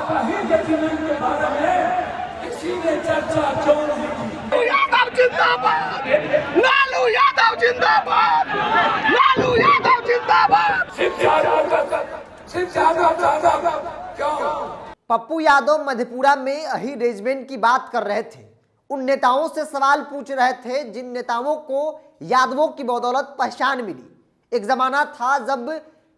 Ahir regiment के बारे में किसी ने चर्चा क्यों नहीं की? यादव जिंदाबाद, लालू यादव जिंदाबाद, लालू यादव जिंदाबाद। सिर्फ ज्यादा क्यों? पप्पू यादव मधेपुरा में अहीर रेजिमेंट की बात कर रहे थे। उन नेताओं से सवाल पूछ रहे थे जिन नेताओं को यादवों की बदौलत पहचान मिली। एक जमाना था जब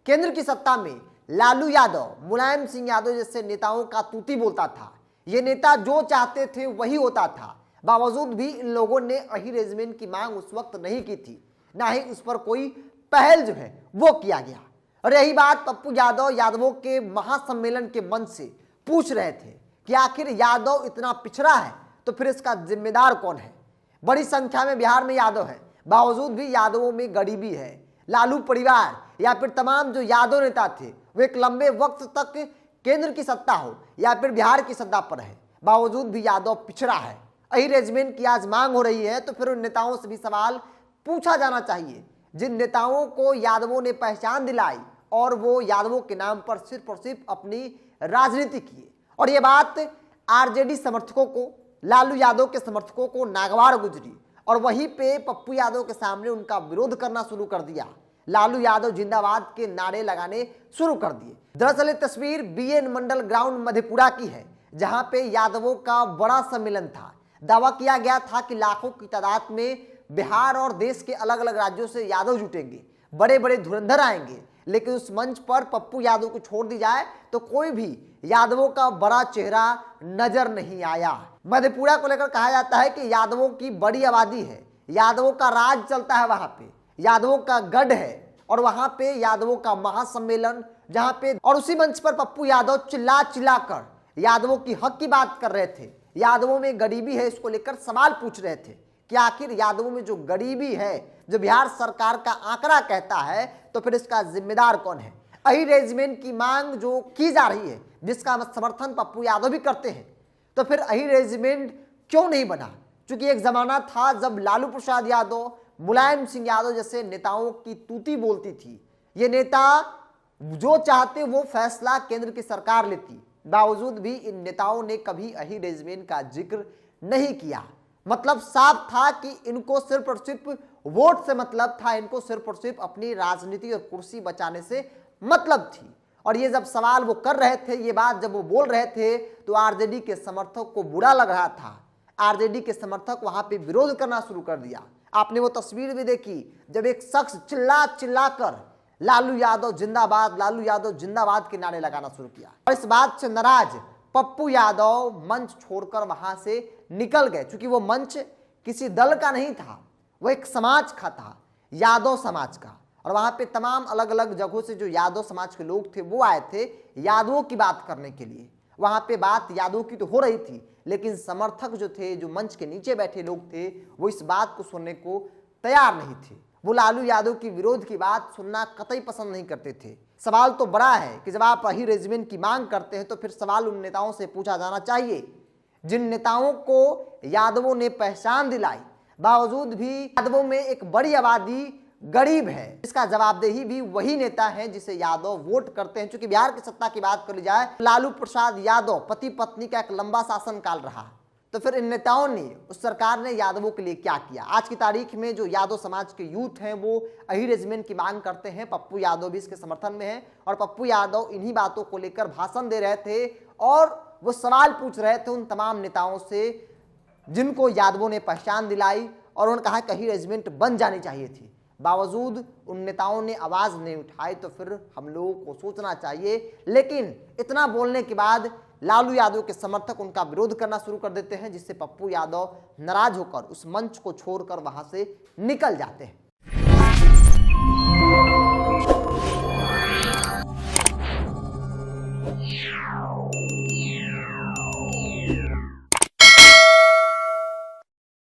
केंद्र की सत्ता में लालू यादव, मुलायम सिंह यादव जैसे नेताओं का तूती बोलता था। ये नेता जो चाहते थे वही होता था। बावजूद भी इन लोगों ने अहीर रेजिमेंट की मांग उस वक्त नहीं की थी, ना ही उस पर कोई पहल जो है वो किया गया। और यही बात पप्पू यादव यादवों के महासम्मेलन के मंच से पूछ रहे थे कि आखिर यादव इतना पिछड़ा है तो फिर इसका जिम्मेदार कौन है। बड़ी संख्या में बिहार में यादव है, बावजूद भी यादवों में गरीबी है। लालू परिवार या फिर तमाम जो यादव नेता थे वो एक लंबे वक्त तक केंद्र की सत्ता हो या फिर बिहार की सत्ता पर है, बावजूद भी यादव पिछड़ा है। अहीर रेजिमेंट की आज मांग हो रही है तो फिर उन नेताओं से भी सवाल पूछा जाना चाहिए जिन नेताओं को यादवों ने पहचान दिलाई और वो यादवों के नाम पर सिर्फ और सिर्फ अपनी राजनीति किए। और ये बात आरजेडी समर्थकों को, लालू यादव के समर्थकों को नागवार गुजरी और वहीं पे पप्पू यादव के सामने उनका विरोध करना शुरू कर दिया। लालू यादव जिंदाबाद के नारे लगाने शुरू कर दिए। दरअसल ये तस्वीर बीएन मंडल ग्राउंड मधेपुरा की है, जहां पे यादवों का बड़ा सम्मेलन था। दावा किया गया था कि लाखों की तादाद में बिहार और देश के अलग अलग राज्यों से यादव जुटेंगे, बड़े बड़े धुरंधर आएंगे। लेकिन उस मंच पर पप्पू यादव को छोड़ दी जाए तो कोई भी यादवों का बड़ा चेहरा नजर नहीं आया। मधेपुरा को लेकर कहा जाता है कि यादवों की बड़ी आबादी है, यादवों का राज चलता है, वहां पे यादवों का गढ़ है और वहां पे यादवों का महासम्मेलन जहां पे, और उसी मंच पर पप्पू यादव चिल्ला चिल्ला कर यादवों की हक की बात कर रहे थे। यादवों में गरीबी है, इसको लेकर सवाल पूछ रहे थे कि आखिर यादवों में जो गरीबी है, जो बिहार सरकार का आंकड़ा कहता है, तो फिर इसका जिम्मेदार कौन है। अहीर रेजिमेंट की मांग जो की जा रही है, जिसका समर्थन पप्पू यादव भी करते हैं, तो फिर अहीर रेजिमेंट क्यों नहीं बना? क्योंकि एक जमाना था जब लालू प्रसाद यादव, मुलायम सिंह यादव जैसे नेताओं की तूती बोलती थी। ये नेता जो चाहते वो फैसला केंद्र की सरकार लेती, बावजूद भी इन नेताओं ने कभी अहीर रेजिमेंट का जिक्र नहीं किया। मतलब साफ था कि इनको सिर्फ और सिर्फ वोट से मतलब था, इनको सिर्फ और सिर्फ अपनी राजनीति और कुर्सी बचाने से मतलब थी। और ये जब सवाल वो कर रहे थे, ये बात जब वो बोल रहे थे, तो आरजेडी के समर्थक को बुरा लग रहा था। आरजेडी के समर्थक वहां पे विरोध करना शुरू कर दिया। आपने वो तस्वीर भी देखी जब एक शख्स चिल्ला चिल्ला कर लालू यादव जिंदाबाद, लालू यादव जिंदाबाद के नारे लगाना शुरू किया। और इस बात से नाराज पप्पू यादव मंच छोड़कर वहां से निकल गए, क्योंकि वो मंच किसी दल का नहीं था, वो एक समाज का था, यादव समाज का। और वहां पे तमाम अलग अलग जगहों से जो यादव समाज के लोग थे वो आए थे यादवों की बात करने के लिए। वहां पे बात यादव की तो हो रही थी, लेकिन समर्थक जो थे, जो मंच के नीचे बैठे लोग थे, वो इस बात को सुनने को तैयार नहीं थे। वो लालू यादव की विरोध की बात सुनना कतई पसंद नहीं करते थे। सवाल तो बड़ा है कि जब आप अहीर रेजिमेंट की मांग करते हैं तो फिर सवाल उन नेताओं से पूछा जाना चाहिए जिन नेताओं को यादवों ने पहचान दिलाई, बावजूद भी यादवों में एक बड़ी आबादी गरीब है। इसका जवाबदेही भी वही नेता है जिसे यादव वोट करते हैं। क्योंकि बिहार की सत्ता की बात कर ली जाए, लालू प्रसाद यादव पति पत्नी का एक लंबा शासनकाल रहा, तो फिर इन नेताओं ने, उस सरकार ने यादवों के लिए क्या किया? आज की तारीख में जो यादव समाज के यूथ हैं वो अहीर रेजिमेंट की मांग करते हैं। पप्पू यादव भी इसके समर्थन में है और पप्पू यादव इन्हीं बातों को लेकर भाषण दे रहे थे और वो सवाल पूछ रहे थे उन तमाम नेताओं से जिनको यादवों ने पहचान दिलाई और उन्होंने कहा कि अहीर रेजिमेंट बन जानी चाहिए थी। बावजूद उन नेताओं ने आवाज नहीं उठाई, तो फिर हम लोगों को सोचना चाहिए। लेकिन इतना बोलने के बाद लालू यादव के समर्थक उनका विरोध करना शुरू कर देते हैं, जिससे पप्पू यादव नाराज होकर उस मंच को छोड़कर वहां से निकल जाते हैं।